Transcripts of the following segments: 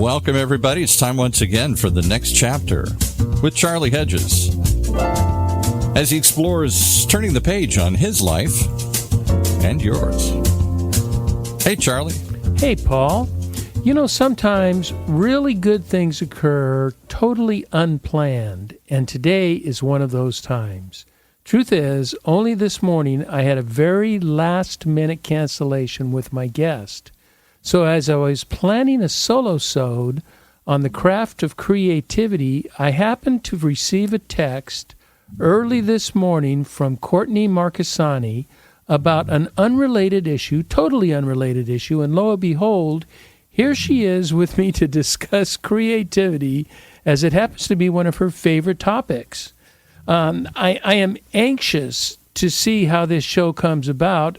Welcome, everybody. It's time once again for the next chapter with Charlie Hedges as he explores turning the page on his life and yours. Hey, Charlie. Hey, Paul. You know, sometimes really good things occur totally unplanned, and today is one of those times. Truth is, only this morning I had a very last-minute cancellation with my guest. So as I was planning a solo-sode on the craft of creativity, I happened to receive a text early this morning from Courtney Marchesani about an unrelated issue, totally unrelated issue, and lo and behold, here she is with me to discuss creativity as it happens to be one of her favorite topics. I am anxious to see how this show comes about.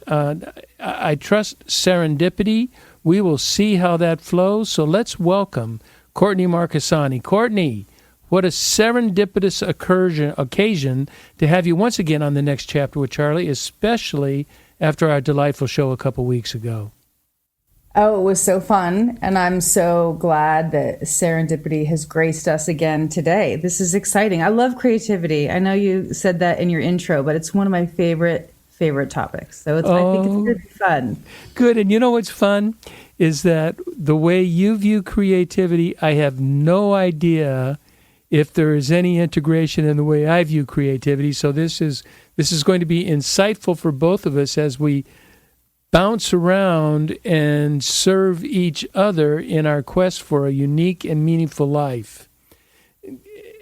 I trust serendipity. We will see how that flows. So let's welcome Courtney Marchesani. Courtney, what a serendipitous occasion to have you once again on the next chapter with Charlie, especially after our delightful show a couple weeks ago. Oh, it was so fun, and I'm so glad that serendipity has graced us again today. This is exciting. I love creativity. I know you said that in your intro, but it's one of my favorite topics. So I think it's going to be fun. Good. And you know what's fun is that the way you view creativity, I have no idea if there is any integration in the way I view creativity. So this is going to be insightful for both of us as we bounce around and serve each other in our quest for a unique and meaningful life.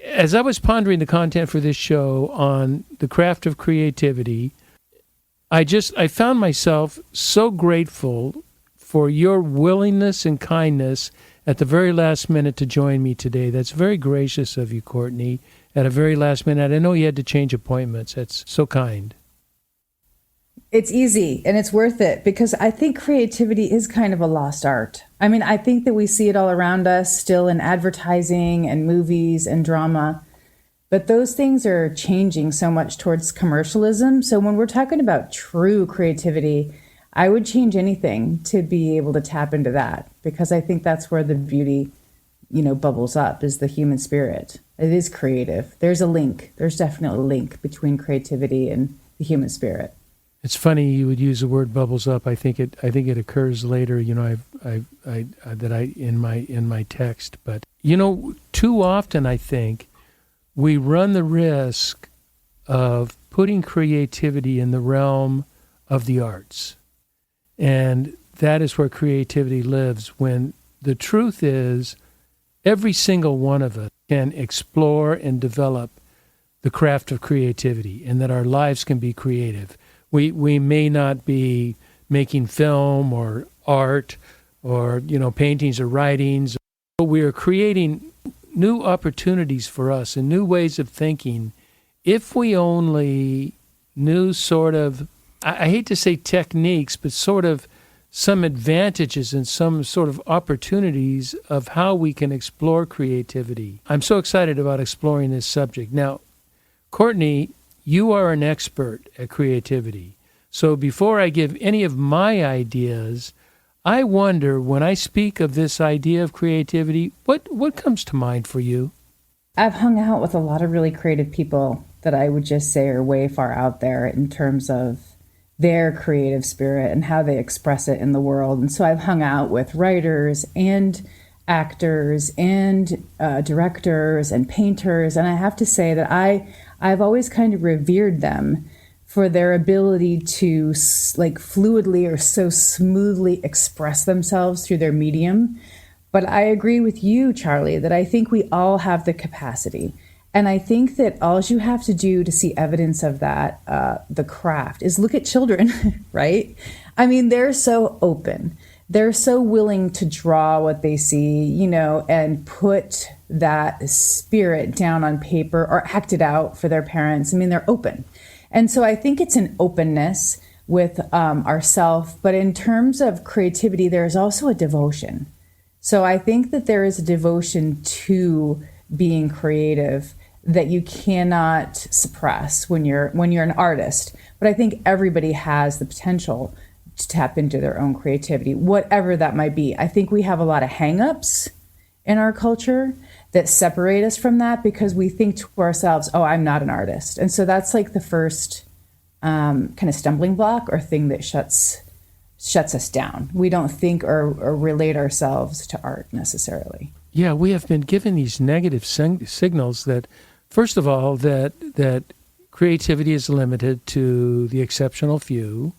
As I was pondering the content for this show on the craft of creativity, I found myself so grateful for your willingness and kindness at the very last minute to join me today. That's very gracious of you, Courtney, at a very last minute. I know you had to change appointments. That's so kind. It's easy and it's worth it because I think creativity is kind of a lost art. I mean, I think that we see it all around us still in advertising and movies and drama, but those things are changing so much towards commercialism. So when we're talking about true creativity, I would change anything to be able to tap into that because I think that's where the beauty, bubbles up is the human spirit. It is creative. There's a link. There's definitely a link between creativity and the human spirit. It's funny you would use the word bubbles up. I think it occurs later. In my text, but too often I think we run the risk of putting creativity in the realm of the arts, and that is where creativity lives. When the truth is, every single one of us can explore and develop the craft of creativity, and that our lives can be creative. We may not be making film or art or, paintings or writings, but we are creating new opportunities for us and new ways of thinking if we only knew sort of, I hate to say techniques, but sort of some advantages and some sort of opportunities of how we can explore creativity. I'm so excited about exploring this subject. Now, Courtney, you are an expert at creativity. So before I give any of my ideas, I wonder, when I speak of this idea of creativity, what comes to mind for you? I've hung out with a lot of really creative people that I would just say are way far out there in terms of their creative spirit and how they express it in the world. And so I've hung out with writers and actors and directors and painters. And I have to say that I've always kind of revered them for their ability to fluidly or so smoothly express themselves through their medium. But I agree with you, Charlie, that I think we all have the capacity. And I think that all you have to do to see evidence of that, the craft, is look at children, right? I mean, they're so open. They're so willing to draw what they see, and put that spirit down on paper or act it out for their parents. I mean, they're open. And so I think it's an openness with ourself. But in terms of creativity, there's also a devotion. So I think that there is a devotion to being creative that you cannot suppress when you're an artist. But I think everybody has the potential to tap into their own creativity, whatever that might be. I think we have a lot of hang-ups in our culture that separate us from that, because we think to ourselves, oh, I'm not an artist. And so that's like the first kind of stumbling block or thing that shuts us down. We don't think or relate ourselves to art necessarily. Yeah, we have been given these negative signals that, first of all, that creativity is limited to the exceptional few.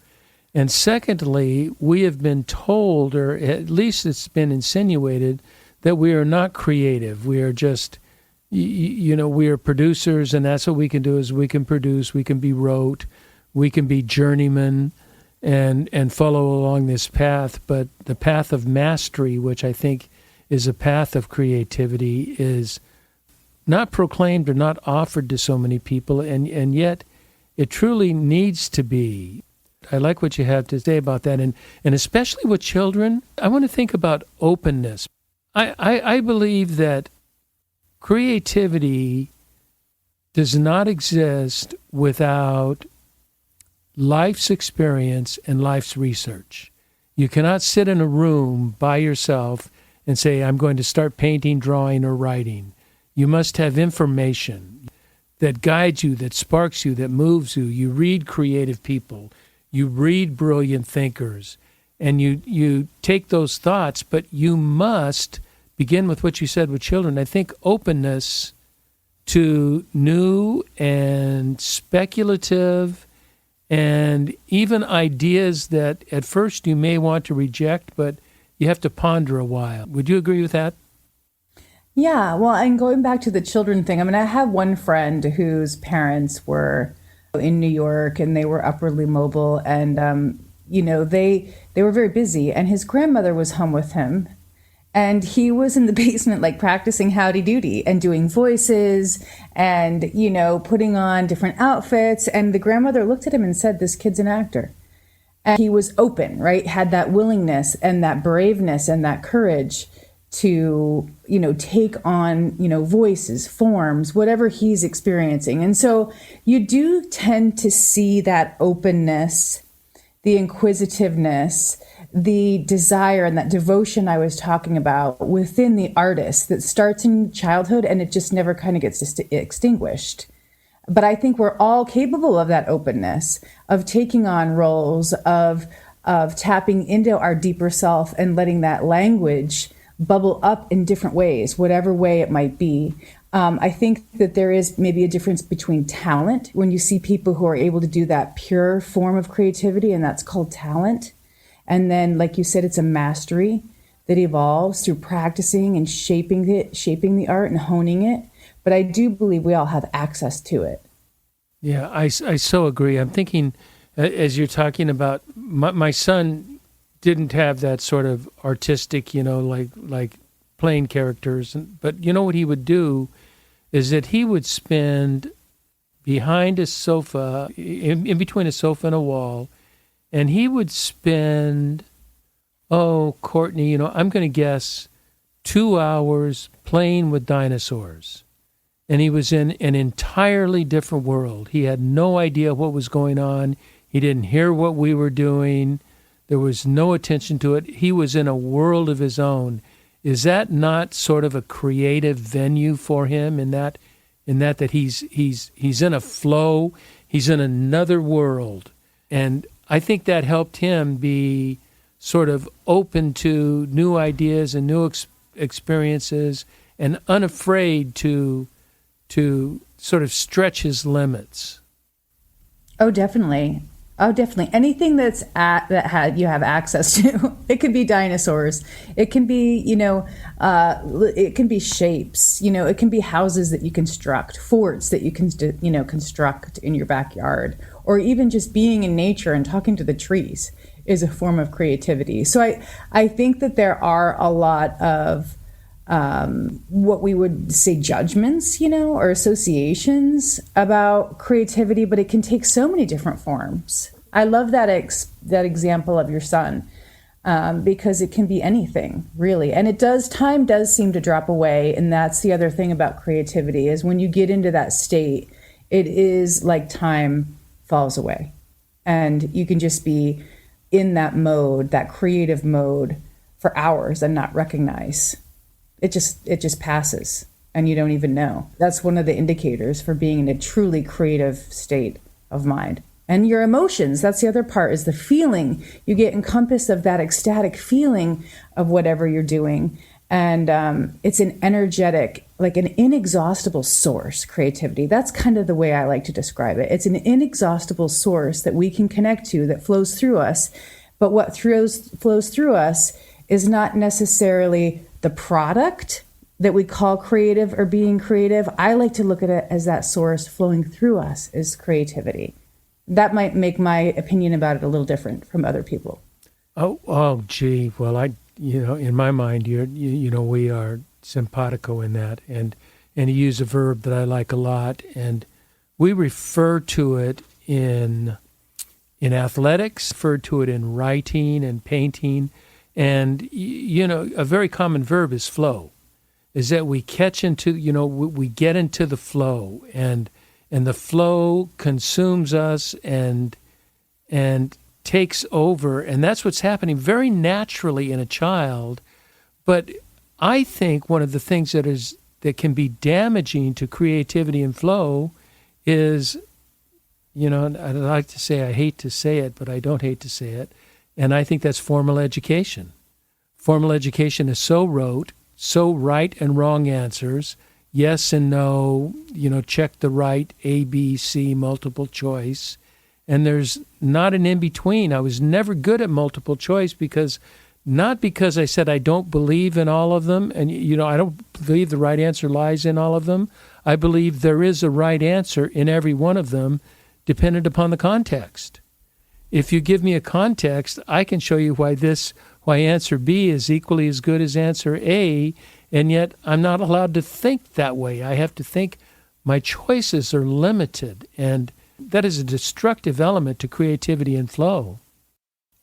And secondly, we have been told, or at least it's been insinuated, that we are not creative. We are just, we are producers, and that's what we can do is we can produce, we can be rote, we can be journeymen and follow along this path. But the path of mastery, which I think is a path of creativity, is not proclaimed or not offered to so many people, and yet it truly needs to be. I like what you have to say about that, and especially with children. I want to think about openness. I believe that creativity does not exist without life's experience and life's research. You cannot sit in a room by yourself and say, I'm going to start painting, drawing, or writing. You must have information that guides you, that sparks you, that moves you. You read creative people. You read brilliant thinkers. And you take those thoughts, but you must begin with what you said with children. I think openness to new and speculative and even ideas that at first you may want to reject, but you have to ponder a while. Would you agree with that? Yeah, well, and going back to the children thing, I mean, I have one friend whose parents were in New York and they were upwardly mobile, and they were very busy, and his grandmother was home with him, and he was in the basement like practicing Howdy Doody and doing voices and putting on different outfits, and the grandmother looked at him and said, this kid's an actor. And he was open, right? Had that willingness and that braveness and that courage to take on voices, forms, whatever he's experiencing. And so you do tend to see that openness, the inquisitiveness, the desire and that devotion I was talking about within the artist that starts in childhood and it just never kind of gets extinguished. But I think we're all capable of that openness, of taking on roles, of tapping into our deeper self and letting that language bubble up in different ways, whatever way it might be. I think that there is maybe a difference between talent, when you see people who are able to do that pure form of creativity, and that's called talent. And then, like you said, it's a mastery that evolves through practicing and shaping the art and honing it. But I do believe we all have access to it. Yeah, I so agree. I'm thinking, as you're talking about, my son didn't have that sort of artistic, like playing characters. But you know what he would do is that he would spend behind a sofa, in between a sofa and a wall, and he would spend, Courtney, I'm going to guess 2 hours playing with dinosaurs. And he was in an entirely different world. He had no idea what was going on. He didn't hear what we were doing. There was no attention to it. He was in a world of his own. Is that not sort of a creative venue for him in that he's in a flow, he's in another world? And I think that helped him be sort of open to new ideas and new experiences and unafraid to sort of stretch his limits. Oh, definitely. Anything you have access to. It could be dinosaurs. It can be, it can be shapes. It can be houses that you construct, forts that you can, construct in your backyard, or even just being in nature and talking to the trees is a form of creativity. So I think that there are a lot of what we would say judgments, or associations about creativity, but it can take so many different forms. I love that example of your son, because it can be anything, really. And time does seem to drop away. And that's the other thing about creativity, is when you get into that state, it is like time falls away. And you can just be in that mode, that creative mode, for hours and not recognize It just passes and you don't even know. That's one of the indicators for being in a truly creative state of mind. And your emotions, that's the other part, is the feeling. You get encompassed of that ecstatic feeling of whatever you're doing. And it's an energetic, like an inexhaustible source, creativity. That's kind of the way I like to describe it. It's an inexhaustible source that we can connect to, that flows through us. But what flows through us is not necessarily the product that we call creative or being creative. I like to look at it as that source flowing through us is creativity. That might make my opinion about it a little different from other people. Oh, gee. Well, in my mind, we are simpatico in that, and you use a verb that I like a lot, and we refer to it in athletics, refer to it in writing and painting, and a very common verb is flow, is that we catch into, we get into the flow, and the flow consumes us and takes over, and that's what's happening very naturally in a child. But I think one of the things that can be damaging to creativity and flow is, I'd like to say I hate to say it, but I don't hate to say it, and I think that's formal education. Formal education is so rote, so right and wrong answers, yes and no, check the right, A, B, C, multiple choice. And there's not an in-between. I was never good at multiple choice not because I said I don't believe in all of them, and I don't believe the right answer lies in all of them. I believe there is a right answer in every one of them, dependent upon the context. If you give me a context, I can show you why answer B is equally as good as answer A, and yet I'm not allowed to think that way. I have to think my choices are limited, and that is a destructive element to creativity and flow.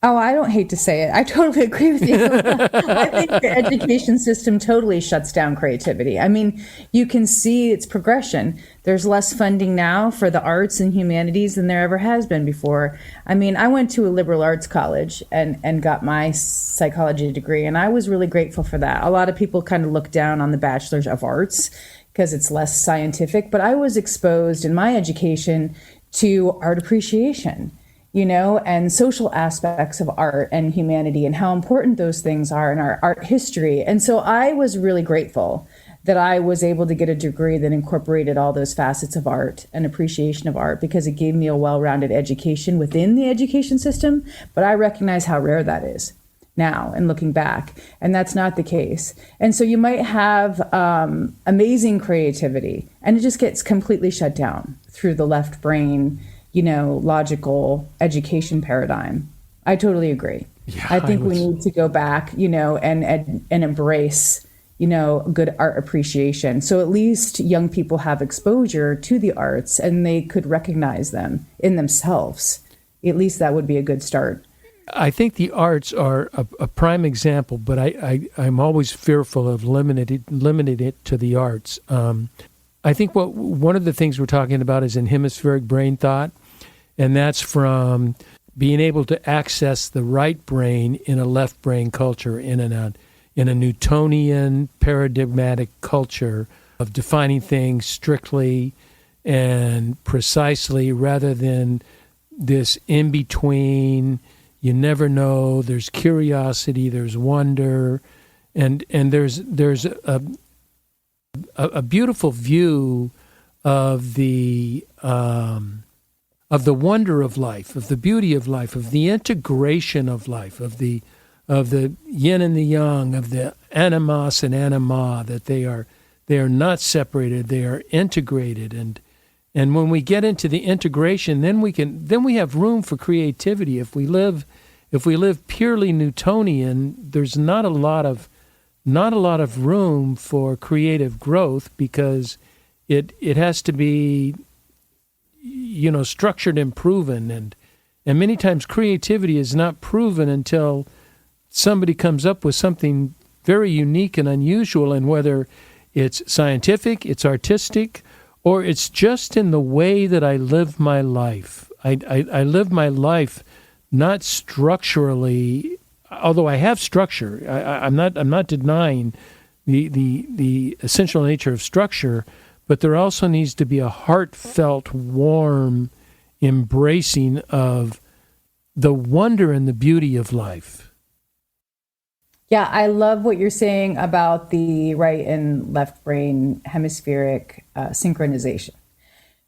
Oh, I don't hate to say it. I totally agree with you. I think the education system totally shuts down creativity. I mean, you can see its progression. There's less funding now for the arts and humanities than there ever has been before. I mean, I went to a liberal arts college and got my psychology degree, and I was really grateful for that. A lot of people kind of look down on the Bachelor of Arts because it's less scientific, but I was exposed in my education to art appreciation, and social aspects of art and humanity and how important those things are in our art history. And so I was really grateful that I was able to get a degree that incorporated all those facets of art and appreciation of art, because it gave me a well-rounded education within the education system. But I recognize how rare that is now and looking back, and that's not the case. And so you might have amazing creativity, and it just gets completely shut down through the left brain, logical education paradigm. I totally agree. Yeah, I think we need to go back, and embrace, good art appreciation. So at least young people have exposure to the arts and they could recognize them in themselves. At least that would be a good start. I think the arts are a prime example, but I'm always fearful of limiting it to the arts. I think one of the things we're talking about is in hemispheric brain thought, and that's from being able to access the right brain in a left brain culture, in a Newtonian paradigmatic culture of defining things strictly and precisely, rather than this in-between. You never know. There's curiosity. There's wonder, and there's a beautiful view of the wonder of life, of the beauty of life, of the integration of life, of the yin and the yang, of the animos and anima, that they are not separated, they are integrated, and when we get into the integration, then we have room for creativity. If we live purely Newtonian, there's not a lot of room for creative growth, because it has to be structured and proven, and many times creativity is not proven until somebody comes up with something very unique and unusual, and whether it's scientific, it's artistic, or it's just in the way that I live my life. I live my life not structurally, although I have structure. I'm not denying the essential nature of structure, but there also needs to be a heartfelt, warm embracing of the wonder and the beauty of life. Yeah, I love what you're saying about the right and left brain hemispheric synchronization.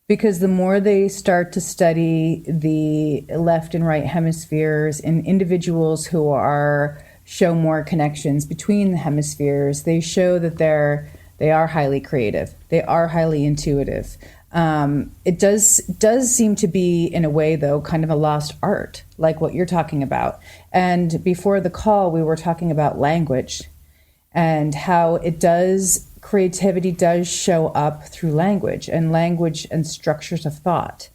Because the more they start to study the left and right hemispheres in individuals who show more connections between the hemispheres, they show that they are highly creative. They are highly intuitive. It does seem to be, in a way, though, kind of a lost art, like what you're talking about. And before the call, we were talking about language and how creativity does show up through language and structures of thought.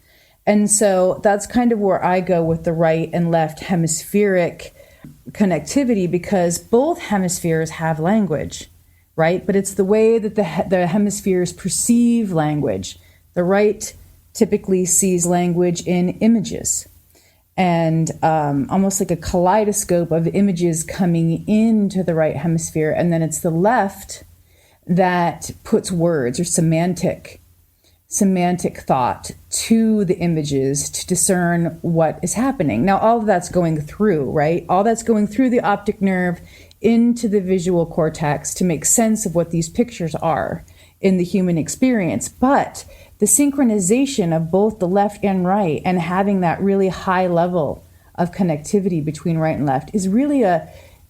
And so that's kind of where I go with the right and left hemispheric connectivity, because both hemispheres have language, right? But it's the way that the hemispheres perceive language. The right typically sees language in images and almost like a kaleidoscope of images coming into the right hemisphere. And then it's the left that puts words or semantic thought to the images to discern what is happening. Now, all of that's going through, right? All that's going through the optic nerve into the visual cortex to make sense of what these pictures are in the human experience. But the synchronization of both the left and right and having that really high level of connectivity between right and left is really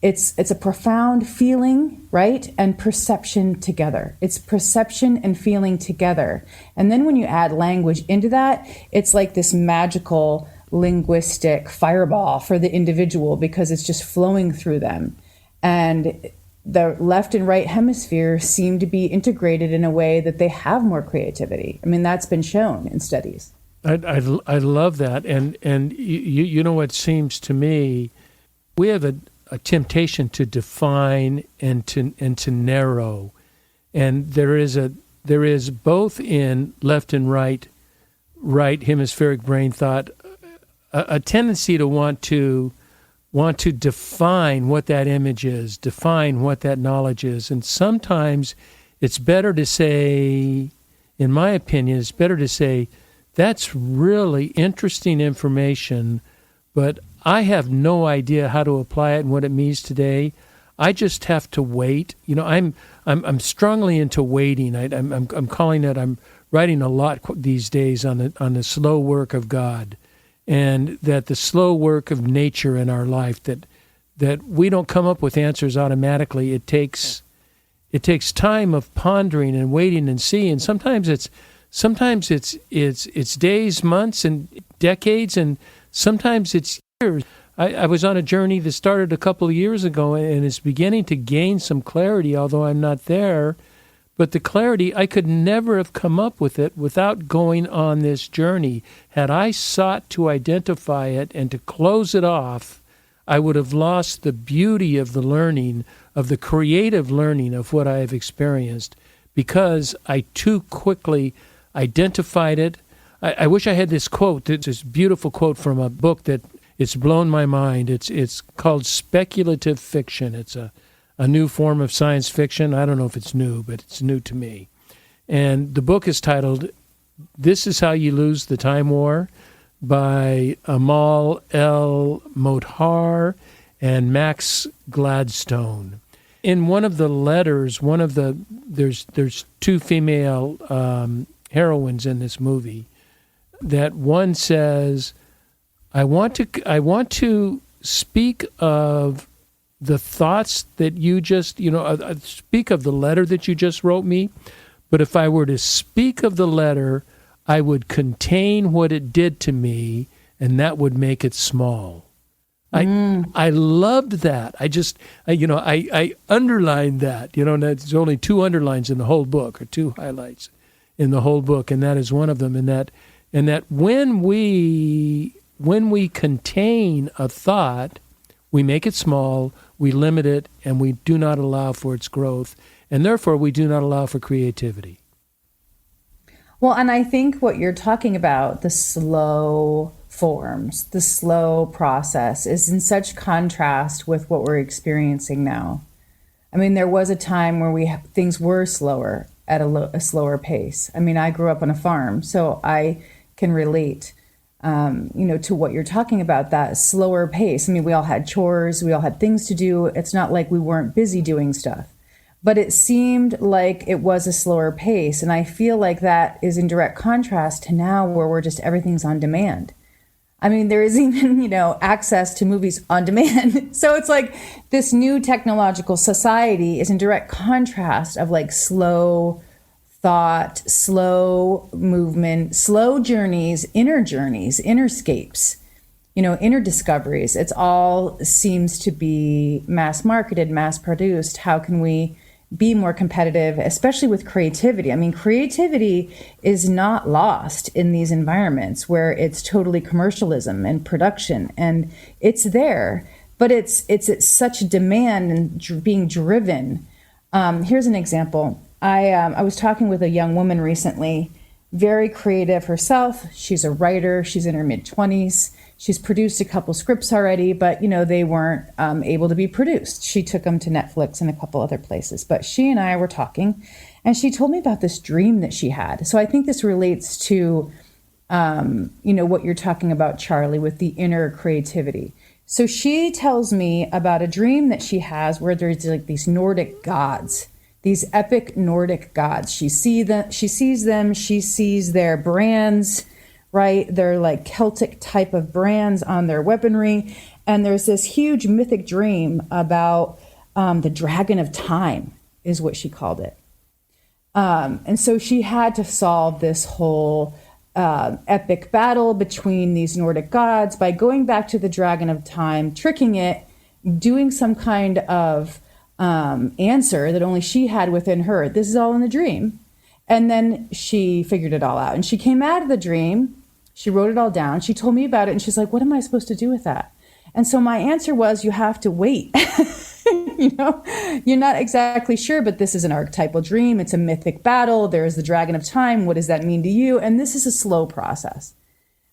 it's a profound feeling, right? And perception together. It's perception and feeling together. And then when you add language into that, it's like this magical linguistic fireball for the individual, because it's just flowing through them. And the left and right hemisphere seem to be integrated in a way that they have more creativity. I mean, that's been shown in studies. I love that. And you know what seems to me, we have a temptation to define and to narrow, and there is both in left and right hemispheric brain thought a tendency to want to define what that image is, define what that knowledge is, and sometimes it's better to say, in my opinion, it's better to say that's really interesting information, but I have no idea how to apply it and what it means today. I just have to wait. You know, I'm strongly into waiting. I'm calling it. I'm writing a lot these days on the slow work of God, and that the slow work of nature in our life. That we don't come up with answers automatically. It takes time of pondering and waiting and seeing. Sometimes it's days, months, and decades, and sometimes it's years. I was on a journey that started a couple of years ago, and it's beginning to gain some clarity, although I'm not there. But the clarity, I could never have come up with it without going on this journey. Had I sought to identify it and to close it off, I would have lost the beauty of the learning, of the creative learning of what I have experienced, because I too quickly identified it. I wish I had this quote, this beautiful quote from a book that it's blown my mind. It's called Speculative Fiction. It's a new form of science fiction. I don't know if it's new, but it's new to me. And the book is titled This Is How You Lose the Time War by Amal El Mohtar and Max Gladstone. In one of the letters, there's two female heroines in this movie, that one says, I want to speak of the thoughts that you just, speak of the letter that you just wrote me, but if I were to speak of the letter, I would contain what it did to me, and that would make it small. I loved that. I underlined that. There's only two underlines in the whole book, or two highlights in the whole book, and that is one of them. And that when we contain a thought, we make it small, we limit it, and we do not allow for its growth, and therefore we do not allow for creativity. Well, and I think what you're talking about, the slow forms, the slow process, is in such contrast with what we're experiencing now. I mean, there was a time where things were slower at a slower pace. I mean, I grew up on a farm, so I can relate, to what you're talking about, that slower pace. I mean, we all had chores, we all had things to do. It's not like we weren't busy doing stuff, but it seemed like it was a slower pace. And I feel like that is in direct contrast to now, where everything's on demand. I mean, there is even, access to movies on demand. So it's like this new technological society is in direct contrast of like slow thought, slow movement, slow journeys, innerscapes, inner discoveries. It's all seems to be mass marketed, mass produced. How can we be more competitive, especially with creativity? I mean, creativity is not lost in these environments where it's totally commercialism and production, and it's there, but it's such demand and being driven. Here's an example. I was talking with a young woman recently, very creative herself. She's a writer. She's in her mid-20s. She's produced a couple scripts already, but, they weren't able to be produced. She took them to Netflix and a couple other places. But she and I were talking, and she told me about this dream that she had. So I think this relates to, what you're talking about, Charlie, with the inner creativity. So she tells me about a dream that she has where there's like these Nordic gods, these epic Nordic gods. She sees them, she sees their brands, right? They're like Celtic type of brands on their weaponry. And there's this huge mythic dream about the dragon of time, is what she called it. And so she had to solve this whole epic battle between these Nordic gods by going back to the dragon of time, tricking it, doing some kind of answer that only she had within her. This is all in the dream. And then she figured it all out. And she came out of the dream. She wrote it all down. She told me about it. And she's like, what am I supposed to do with that? And so my answer was, you have to wait. You're not exactly sure, but this is an archetypal dream. It's a mythic battle. There's the dragon of time. What does that mean to you? And this is a slow process.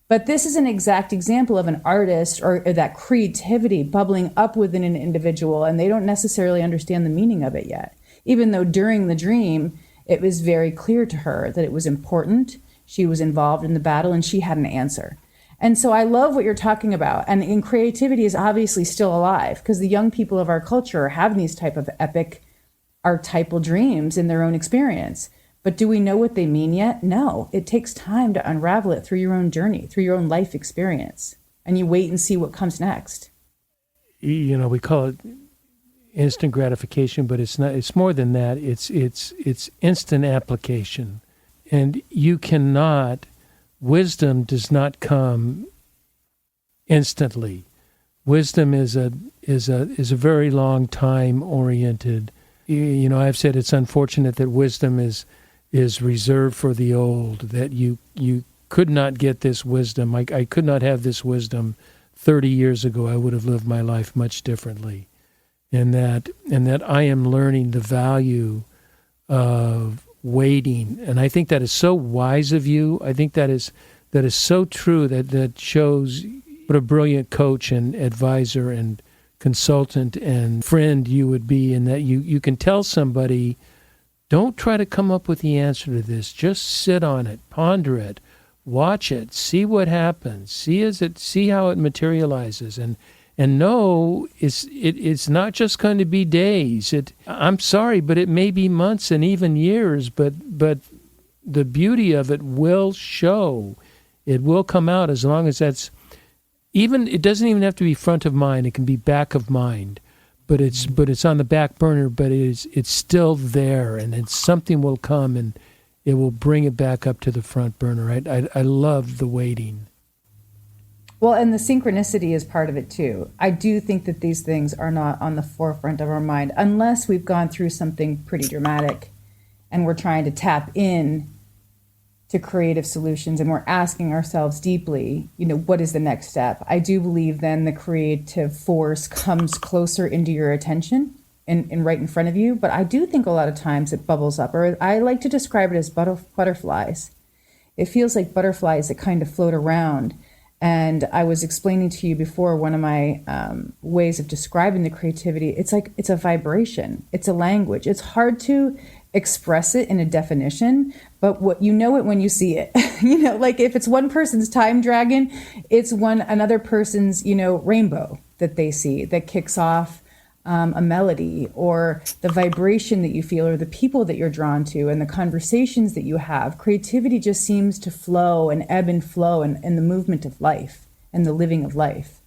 But this is an exact example of an artist or that creativity bubbling up within an individual, and they don't necessarily understand the meaning of it yet, even though during the dream, it was very clear to her that it was important. She was involved in the battle, and she had an answer. And so I love what you're talking about. And creativity is obviously still alive, because the young people of our culture are having these type of epic archetypal dreams in their own experience. But do we know what they mean yet? No. It takes time to unravel it through your own journey, through your own life experience. And you wait and see what comes next. We call it instant gratification, but it's not. It's more than that. It's instant application. And you cannot, wisdom does not come instantly. Wisdom is a very long time oriented. I've said it's unfortunate that wisdom is reserved for the old, that you could not get this wisdom. I could not have this wisdom 30 years ago. I would have lived my life much differently. And that I am learning the value of waiting. And I think that is so wise of you. I think that is so true, that shows what a brilliant coach and advisor and consultant and friend you would be, in that you can tell somebody, don't try to come up with the answer to this. Just sit on it, ponder it, watch it, see what happens, see how it materializes, and know it's not just going to be days. I'm sorry, but it may be months and even years, but the beauty of it will show. It will come out, as long as that's it doesn't even have to be front of mind. It can be back of mind, but it's on the back burner, but it's still there, and then something will come and it will bring it back up to the front burner. I love the waiting. Well, and the synchronicity is part of it too. I do think that these things are not on the forefront of our mind unless we've gone through something pretty dramatic and we're trying to tap in to creative solutions, and we're asking ourselves deeply, what is the next step? I do believe then the creative force comes closer into your attention and right in front of you. But I do think a lot of times it bubbles up, or I like to describe it as butterflies. It feels like butterflies that kind of float around. And I was explaining to you before, one of my ways of describing the creativity, it's like it's a vibration. It's a language. It's hard to express it in a definition, but what you know it when you see it. Like if it's one person's time dragon, it's another person's, rainbow that they see that kicks off a melody, or the vibration that you feel, or the people that you're drawn to, and the conversations that you have. Creativity just seems to flow and ebb and flow in the movement of life and the living of life.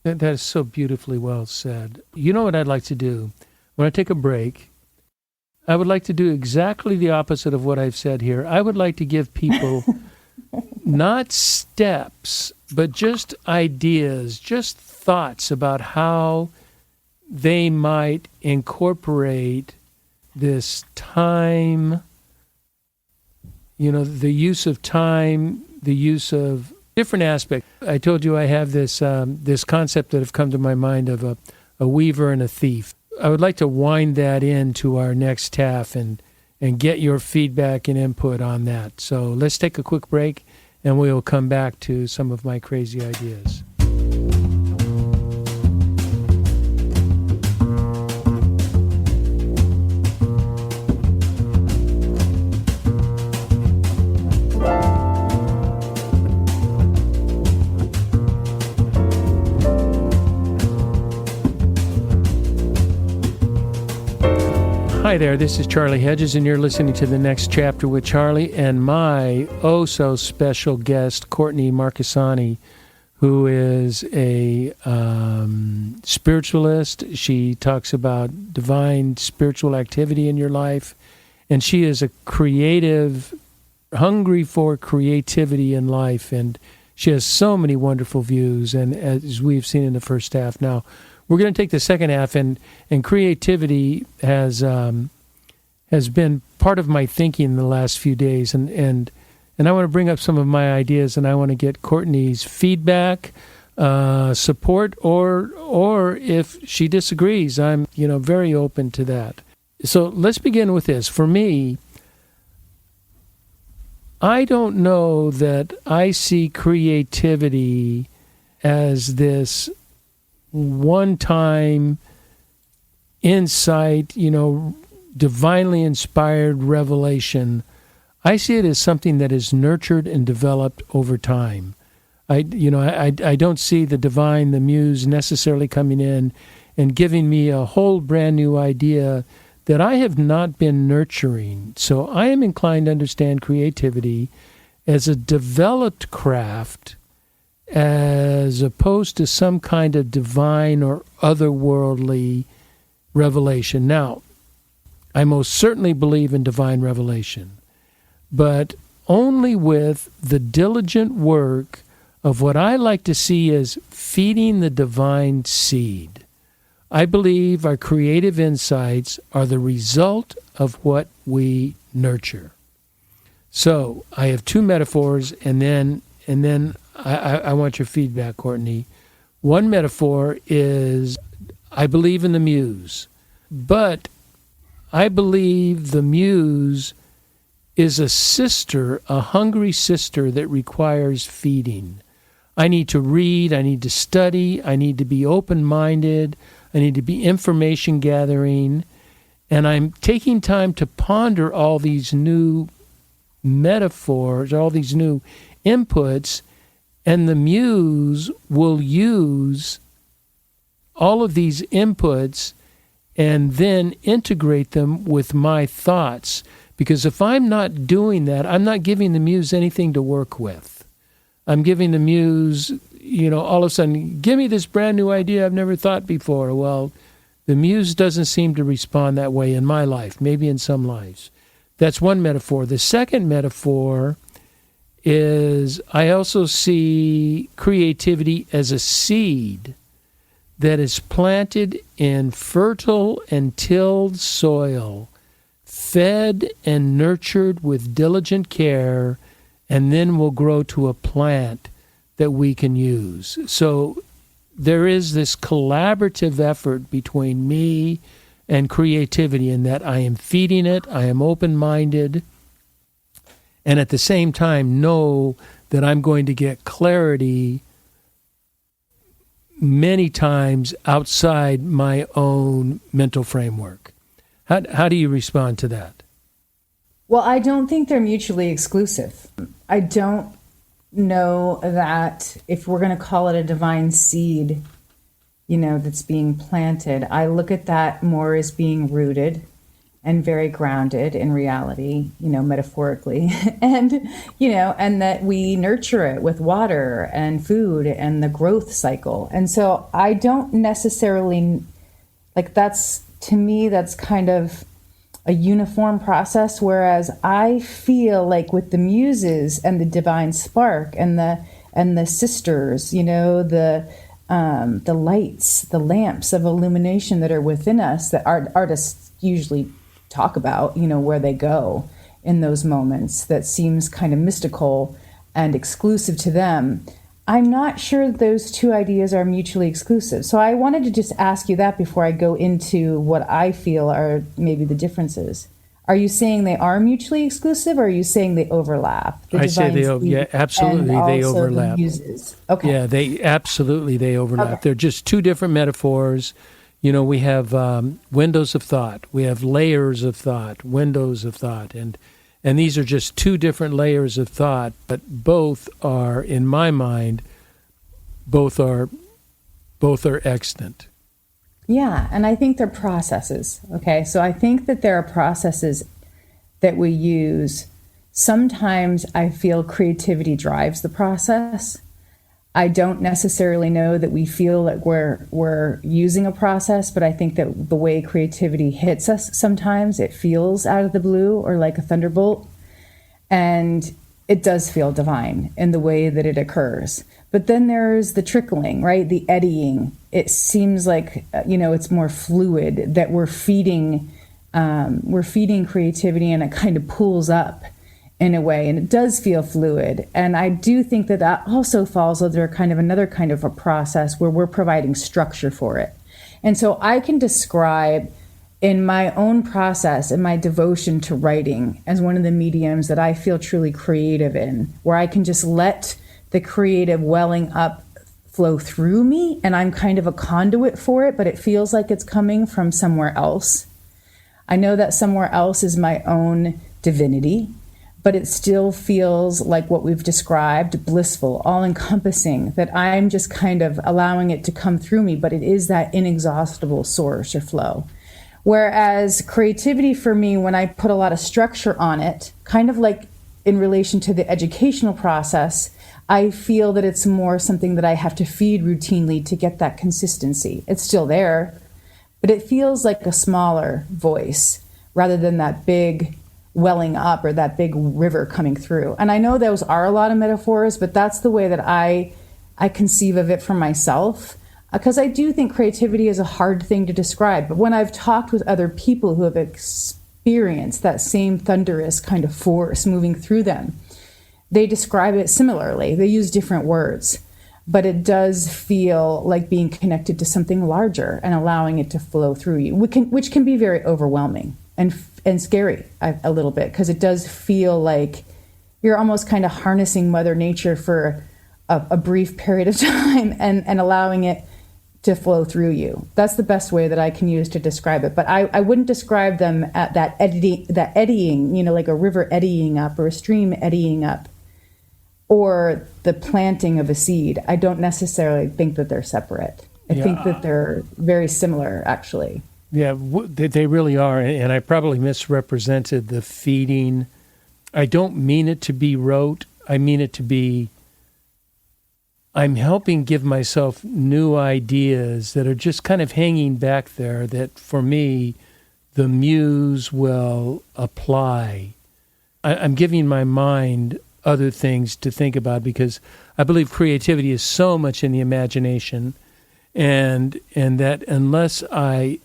That is so beautifully well said. You know what I'd like to do? When I take a break, I would like to do exactly the opposite of what I've said here. I would like to give people not steps, but just ideas, just thoughts about how they might incorporate this time, the use of time, the use of different aspects. I told you I have this concept that have come to my mind of a weaver and a thief. I would like to wind that into our next half and get your feedback and input on that. So let's take a quick break, and we'll come back to some of my crazy ideas. Hi there, this is Charlie Hedges, and you're listening to The Next Chapter with Charlie and my oh-so-special guest, Courtney Marchesani, who is a spiritualist. She talks about divine spiritual activity in your life, and she is a creative, hungry for creativity in life, and she has so many wonderful views, and as we've seen in the first half now, we're going to take the second half, and creativity has been part of my thinking in the last few days, and I want to bring up some of my ideas, and I want to get Courtney's feedback, support, or if she disagrees, I'm very open to that. So let's begin with this. For me, I don't know that I see creativity as this one-time insight, divinely inspired revelation. I see it as something that is nurtured and developed over time. I don't see the divine, the muse necessarily coming in and giving me a whole brand new idea that I have not been nurturing. So I am inclined to understand creativity as a developed craft, as opposed to some kind of divine or otherworldly revelation. Now, I most certainly believe in divine revelation, but only with the diligent work of what I like to see as feeding the divine seed. I believe our creative insights are the result of what we nurture. So I have two metaphors, and then I want your feedback, Courtney. One metaphor is I believe in the muse, but I believe the muse is a sister, a hungry sister that requires feeding. I need to read, I need to study, I need to be open-minded, I need to be information gathering, and I'm taking time to ponder all these new metaphors, all these new inputs, and the muse will use all of these inputs and then integrate them with my thoughts. Because if I'm not doing that, I'm not giving the muse anything to work with. I'm giving the muse, all of a sudden, give me this brand new idea I've never thought before. Well, the muse doesn't seem to respond that way in my life, maybe in some lives. That's one metaphor. The second metaphor is I also see creativity as a seed that is planted in fertile and tilled soil, fed and nurtured with diligent care, and then will grow to a plant that we can use. So there is this collaborative effort between me and creativity in that I am feeding it, I am open-minded, and at the same time know that I'm going to get clarity many times outside my own mental framework. How do you respond to that? Well, I don't think they're mutually exclusive. I don't know that if we're going to call it a divine seed, that's being planted, I look at that more as being rooted and very grounded in reality, metaphorically, and that we nurture it with water and food and the growth cycle. And so I don't necessarily, to me, that's kind of a uniform process, whereas I feel like with the muses and the divine spark and the sisters, the lights, the lamps of illumination that are within us that artists usually talk about, where they go in those moments that seems kind of mystical and exclusive to them. I'm not sure those two ideas are mutually exclusive. So I wanted to just ask you that before I go into what I feel are maybe the differences. Are you saying they are mutually exclusive, or are you saying they overlap? I say absolutely they overlap. Okay. Yeah, they overlap. Okay. They're just two different metaphors. We have windows of thought. We have layers of thought, windows of thought, and these are just two different layers of thought, but both are, in my mind, both are extant. Yeah, and I think they're processes, okay? So I think that there are processes that we use. Sometimes I feel creativity drives the process. I don't necessarily know that we feel that we're using a process, but I think that the way creativity hits us, sometimes it feels out of the blue or like a thunderbolt. And it does feel divine in the way that it occurs. But then there's the trickling, right? The eddying. It seems like, it's more fluid, that we're feeding creativity, and it kind of pulls up in a way, and it does feel fluid. And I do think that that also falls under kind of another kind of a process where we're providing structure for it. And so I can describe in my own process, in my devotion to writing, as one of the mediums that I feel truly creative in, where I can just let the creative welling up flow through me, and I'm kind of a conduit for it, but it feels like it's coming from somewhere else. I know that somewhere else is my own divinity, but it still feels like what we've described, blissful, all-encompassing, that I'm just kind of allowing it to come through me, but it is that inexhaustible source or flow. Whereas creativity for me, when I put a lot of structure on it, kind of like in relation to the educational process, I feel that it's more something that I have to feed routinely to get that consistency. It's still there, but it feels like a smaller voice rather than that big welling up or that big river coming through. And I know those are a lot of metaphors, but that's the way that I conceive of it for myself, because I do think creativity is a hard thing to describe. But when I've talked with other people who have experienced that same thunderous kind of force moving through them, they describe it similarly. They use different words, but it does feel like being connected to something larger and allowing it to flow through you, which can be very overwhelming and scary a little bit, because it does feel like you're almost kind of harnessing Mother Nature for a brief period of time and allowing it to flow through you. That's the best way that I can use to describe it. But I wouldn't describe them at that eddying, like a river eddying up or a stream eddying up, or the planting of a seed. I don't necessarily think that they're separate. I think that they're very similar, actually. Yeah, they really are, and I probably misrepresented the feeding. I don't mean it to be rote. I mean it to be, I'm helping give myself new ideas that are just kind of hanging back there that, for me, the muse will apply. I'm giving my mind other things to think about, because I believe creativity is so much in the imagination, and that unless I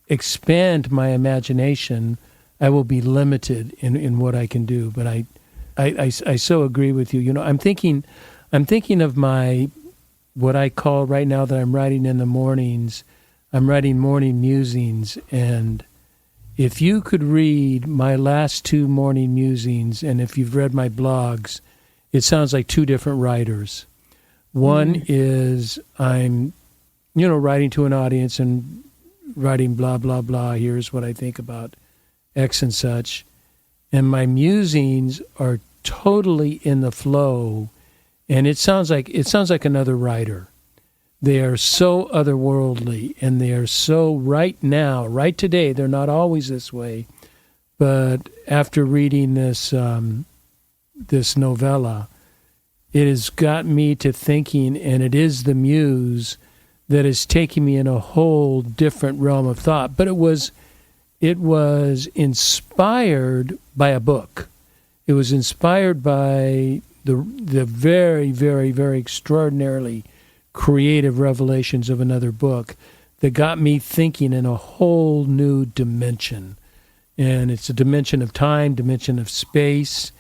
expand my imagination, I will be limited in what I can do. But I so agree with you. I'm thinking of my, what I call right now that I'm writing in the mornings, I'm writing morning musings. And if you could read my last two morning musings, and if you've read my blogs, it sounds like two different writers. One is I'm, writing to an audience and writing blah, blah, blah. Here's what I think about X and such. And my musings are totally in the flow. And it sounds like another writer. They are so otherworldly, and they are so right now, right today. They're not always this way. But after reading this novella, it has got me to thinking, and it is the muse that is taking me in a whole different realm of thought. But it was inspired by a book. It was inspired by the very, very, very extraordinarily creative revelations of another book that got me thinking in a whole new dimension. And it's a dimension of time, dimension of space,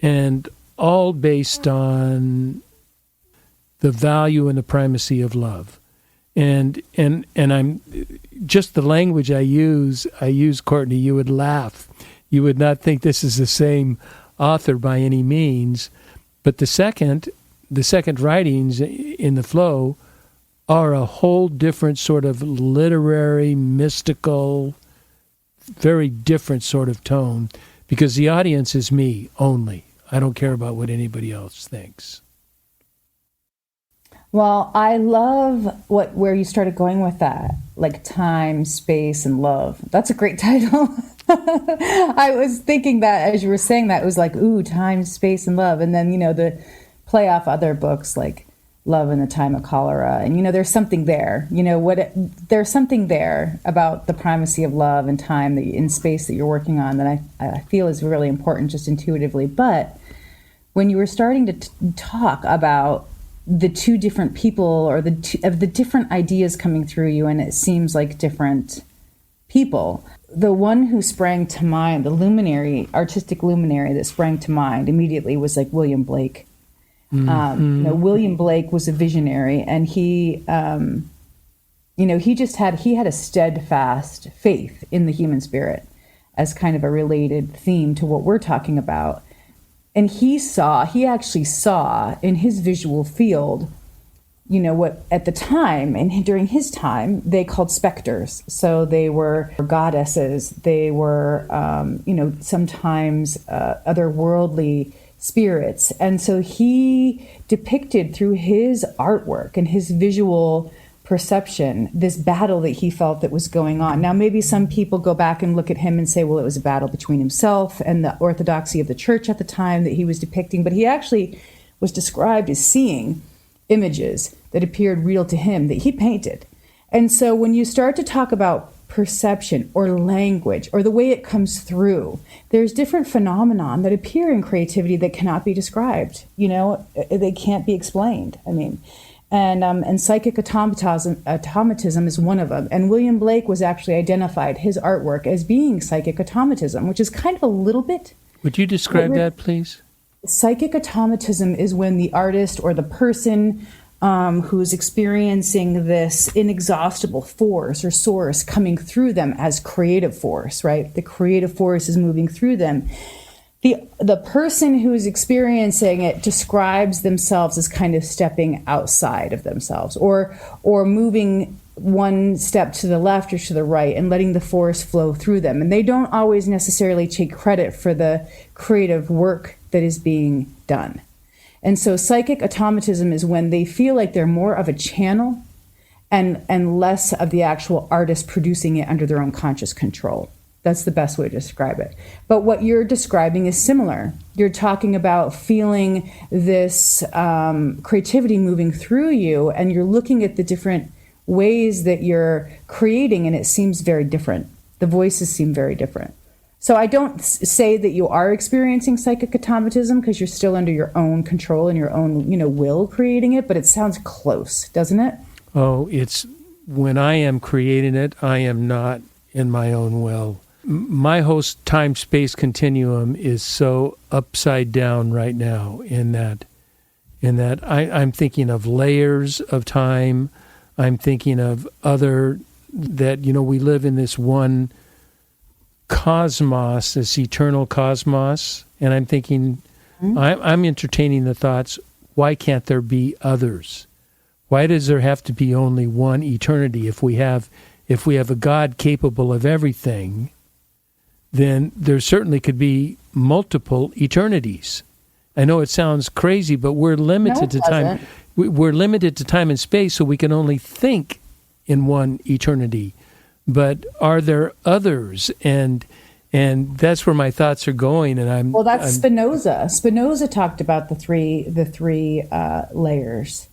and all based on the value and the primacy of love. And I'm just the language I use, Courtney, you would laugh. You would not think this is the same author by any means. But the second writings in the flow are a whole different sort of literary, mystical, very different sort of tone, because the audience is me only. I don't care about what anybody else thinks. Well, I love where you started going with that, like time, space, and love. That's a great title. I was thinking that as you were saying that, it was like, ooh, time, space, and love. And then, the play off other books like Love in the Time of Cholera. And, there's something there. There's something there about the primacy of love and time in space that you're working on that I feel is really important just intuitively. But when you were starting to talk about the two different people or the different ideas coming through you, and it seems like different people, the one who sprang to mind, the artistic luminary that sprang to mind immediately was like William Blake. William Blake was a visionary, and he had a steadfast faith in the human spirit as kind of a related theme to what we're talking about. And he actually saw in his visual field, what at the time and during his time they called specters. So they were goddesses. They were, sometimes otherworldly spirits. And so he depicted through his artwork and his visual perception this battle that he felt that was going on. Now, maybe some people go back and look at him and say, well, it was a battle between himself and the orthodoxy of the church at the time that he was depicting. But he actually was described as seeing images that appeared real to him that he painted. And so when you start to talk about perception or language or the way it comes through, there's different phenomenon that appear in creativity that cannot be described. They can't be explained. And psychic automatism is one of them. And William Blake was actually identified, his artwork, as being psychic automatism, which is kind of a little bit... Would you describe that, please? Psychic automatism is when the artist or the person who's experiencing this inexhaustible force or source coming through them as creative force, right? The creative force is moving through them. The person who is experiencing it describes themselves as kind of stepping outside of themselves or moving one step to the left or to the right and letting the force flow through them. And they don't always necessarily take credit for the creative work that is being done. And so psychic automatism is when they feel like they're more of a channel and less of the actual artist producing it under their own conscious control. That's the best way to describe it. But what you're describing is similar. You're talking about feeling this creativity moving through you, and you're looking at the different ways that you're creating, and it seems very different. The voices seem very different. So I don't say that you are experiencing psychic automatism because you're still under your own control and your own, will creating it, but it sounds close, doesn't it? Oh, it's when I am creating it, I am not in my own will. My whole time-space continuum is so upside down right now in that I'm thinking of layers of time. I'm thinking of we live in this one cosmos, this eternal cosmos, and I'm thinking I'm entertaining the thoughts, why can't there be others? Why does there have to be only one eternity? If we have a God capable of everything, then there certainly could be multiple eternities. I know it sounds crazy, but we're limited to time. We're limited to time and space, so we can only think in one eternity. But are there others? And that's where my thoughts are going. And that's Spinoza. Spinoza talked about the three layers,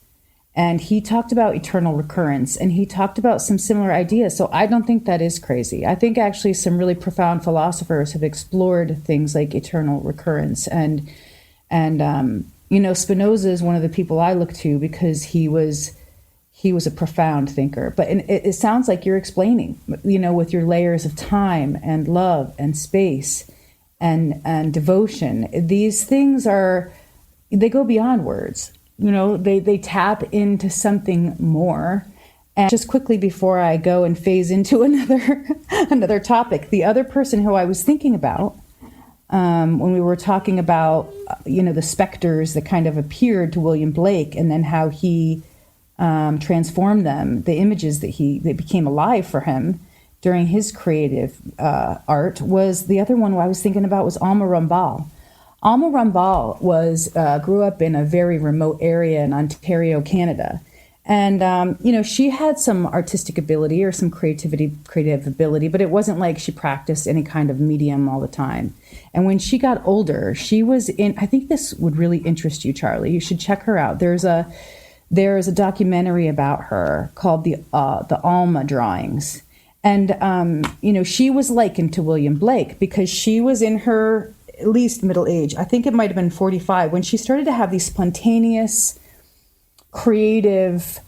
and he talked about eternal recurrence, and he talked about some similar ideas. So I don't think that is crazy. I think actually some really profound philosophers have explored things like eternal recurrence, and Spinoza is one of the people I look to because he was a profound thinker. But it sounds like you're explaining, with your layers of time and love and space and devotion. These things they go beyond words. They tap into something more. And just quickly before I go and phase into another topic, the other person who I was thinking about when we were talking about, the specters that kind of appeared to William Blake, and then how he transformed them, the images that became alive for him during his creative art, was the other one I was thinking about was Alma Drawings. Alma Drawings grew up in a very remote area in Ontario, Canada. And, she had some artistic ability or some creative ability, but it wasn't like she practiced any kind of medium all the time. And when she got older, she was I think this would really interest you, Charlie. You should check her out. There's a documentary about her called the Alma Drawings. And, she was likened to William Blake because she was in her at least middle age. I think it might have been 45 when she started to have these spontaneous creative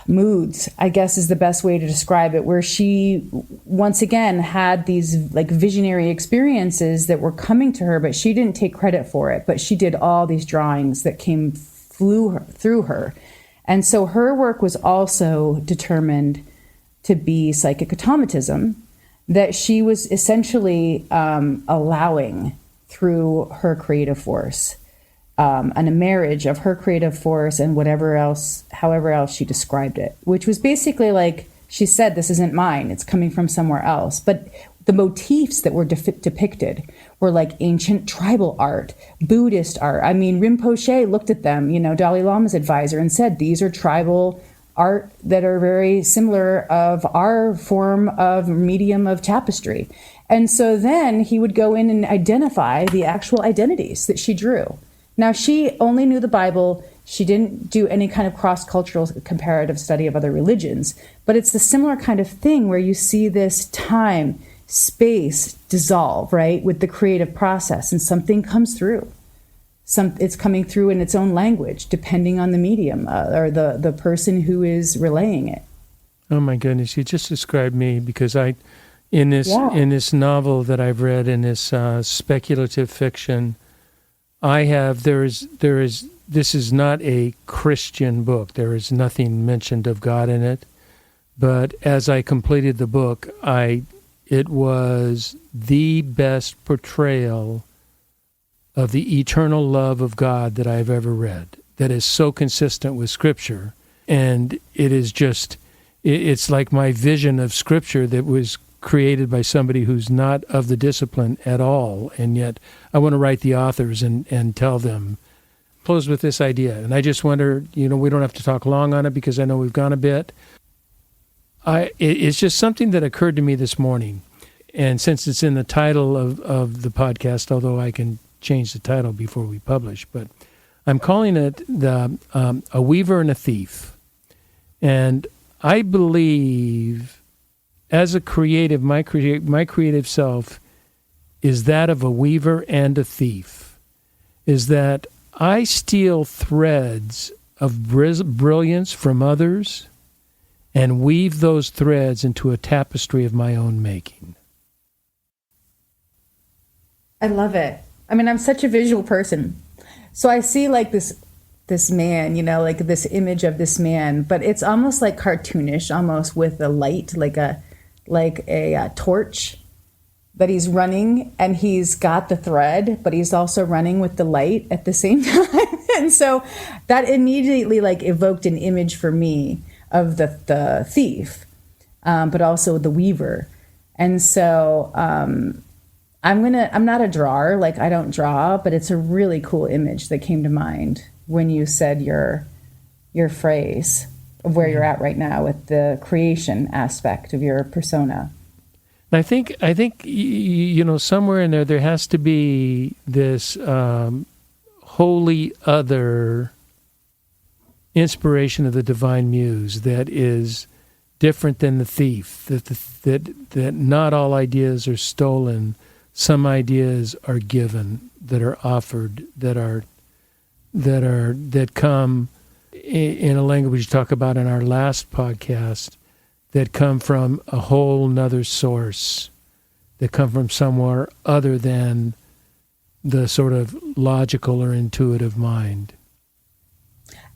moods, I guess is the best way to describe it, where she once again had these like visionary experiences that were coming to her, but she didn't take credit for it. But she did all these drawings that flew through her. And so her work was also determined to be psychic automatism, that she was essentially allowing through her creative force, and a marriage of her creative force and however else she described it, which was basically like she said, this isn't mine, it's coming from somewhere else. But the motifs that were depicted were like ancient tribal art, Buddhist art. I mean, Rinpoche looked at them, Dalai Lama's advisor, and said, these are tribal art that are very similar of our form of medium of tapestry. And so then he would go in and identify the actual identities that she drew. Now, she only knew the Bible. She didn't do any kind of cross-cultural comparative study of other religions. But it's the similar kind of thing where you see this time, space dissolve, right, with the creative process, and something comes through. It's coming through in its own language, depending on the medium or the person who is relaying it. Oh my goodness! You just described me, because in this novel that I've read, in this speculative fiction, this is not a Christian book. There is nothing mentioned of God in it. But as I completed the book, it was the best portrayal of the eternal love of God that I've ever read, that is so consistent with Scripture. And it's like my vision of Scripture that was created by somebody who's not of the discipline at all. And yet I want to write the authors and tell them, close with this idea. And I just wonder, we don't have to talk long on it because I know we've gone a bit. It's just something that occurred to me this morning. And since it's in the title of the podcast, although I can change the title before we publish, but I'm calling it A Weaver and a Thief. And I believe, as a creative, my creative self is that of a weaver and a thief, is that I steal threads of brilliance from others and weave those threads into a tapestry of my own making. I love it. I mean, I'm such a visual person. So I see like this man, like this image of this man, but it's almost like cartoonish, almost with a light, like a torch that he's running and he's got the thread, but he's also running with the light at the same time. And so that immediately like evoked an image for me of the thief, but also the weaver. And so I'm not a drawer, like I don't draw, but it's a really cool image that came to mind when you said your phrase of where you're at right now with the creation aspect of your persona. I think somewhere in there has to be this wholly other inspiration of the divine muse that is different than the thief. That not all ideas are stolen. Some ideas are given, that are offered, that come in a language you talk about in our last podcast, that come from a whole nother source, that come from somewhere other than the sort of logical or intuitive mind.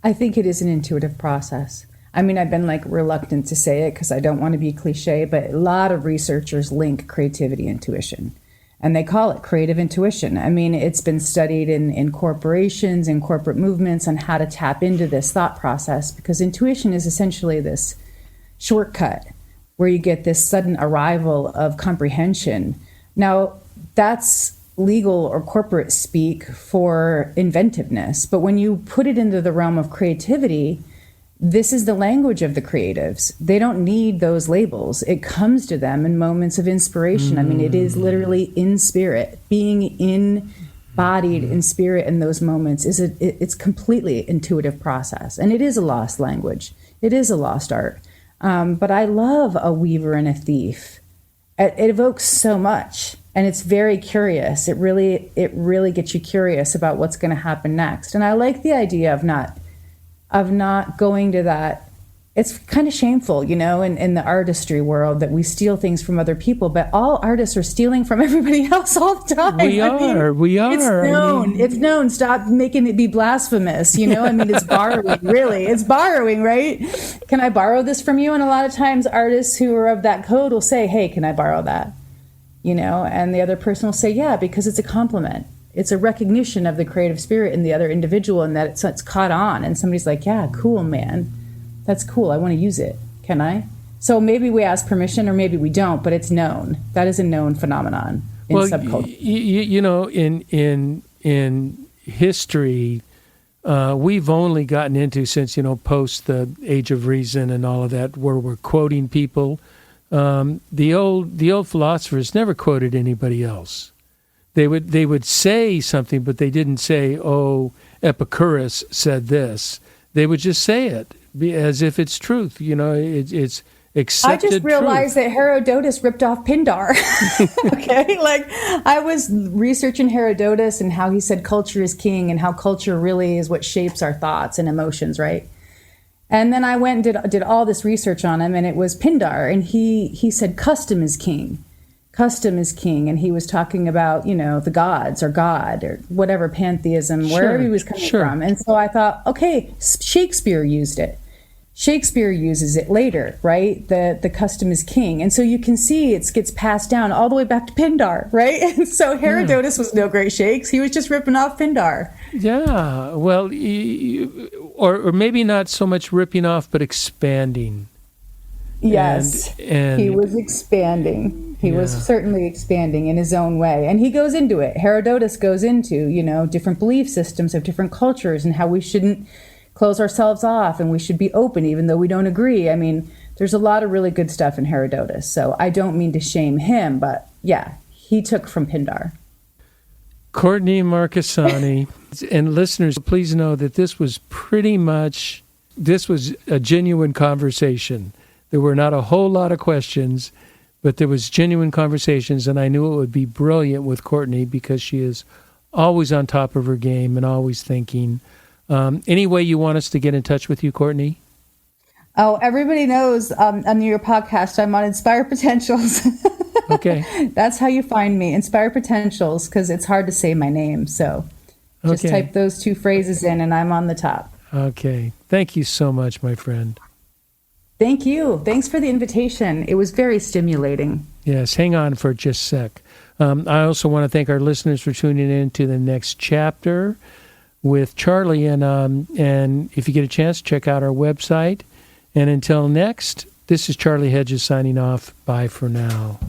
I think it is an intuitive process. I mean, I've been like reluctant to say it because I don't want to be cliche, but a lot of researchers link creativity and intuition, and they call it creative intuition. I mean, it's been studied in corporations and corporate movements on how to tap into this thought process, because intuition is essentially this shortcut where you get this sudden arrival of comprehension. Now, that's legal or corporate speak for inventiveness, but when you put it into the realm of creativity, this is the language of the creatives. They don't need those labels. It comes to them in moments of inspiration. I mean, it is literally in spirit. Being embodied in spirit in those moments it's completely intuitive process, and it is a lost language. It is a lost art. But I love a weaver and a thief. It evokes so much, and it's very curious. It really gets you curious about what's going to happen next. And I like the idea of not going to that. It's kind of shameful, in the artistry world that we steal things from other people, but all artists are stealing from everybody else all the time. We are. It's known. Stop making it be blasphemous, I mean, it's borrowing, really. It's borrowing, right? Can I borrow this from you? And a lot of times artists who are of that code will say, hey, can I borrow that? And the other person will say, yeah, because it's a compliment. It's a recognition of the creative spirit in the other individual, and that it's caught on. And somebody's like, yeah, cool, man. That's cool. I want to use it. Can I? So maybe we ask permission, or maybe we don't, but it's known. That is a known phenomenon in subculture. In history, we've only gotten into, since, post the Age of Reason and all of that, where we're quoting people. The old philosophers never quoted anybody else. They would say something, but they didn't say, oh, Epicurus said this. They would just say it as if it's truth. It's accepted. I just realized that Herodotus ripped off Pindar. Okay, I was researching Herodotus and how he said culture is king, and how culture really is what shapes our thoughts and emotions, right? And then I went and did all this research on him, and it was Pindar, and he said custom is king. Custom is king, and he was talking about, the gods or God or whatever, pantheism, wherever he was coming from. And so I thought, okay, Shakespeare used it. Shakespeare uses it later, right? The custom is king. And so you can see it gets passed down all the way back to Pindar, right? And so Herodotus was no great shakes. He was just ripping off Pindar. Yeah, well, or maybe not so much ripping off, but expanding. Yes, and he was expanding. He was certainly expanding in his own way. And he goes into it. Herodotus goes into, different belief systems of different cultures, and how we shouldn't close ourselves off, and we should be open even though we don't agree. I mean, there's a lot of really good stuff in Herodotus. So I don't mean to shame him, but yeah, he took from Pindar. Courtney Marchesani, and listeners, please know that this was a genuine conversation. There were not a whole lot of questions, but there was genuine conversations, and I knew it would be brilliant with Courtney because she is always on top of her game and always thinking. Any way you want us to get in touch with you, Courtney? Oh, everybody knows on your podcast I'm on Inspire Potentials. Okay. That's how you find me, Inspire Potentials, because it's hard to say my name. So just type those two phrases in and I'm on the top. Okay. Thank you so much, my friend. Thank you. Thanks for the invitation. It was very stimulating. Yes, hang on for just a sec. I also want to thank our listeners for tuning in to the next chapter with Charlie. And if you get a chance, check out our website. And until next, this is Charlie Hedges signing off. Bye for now.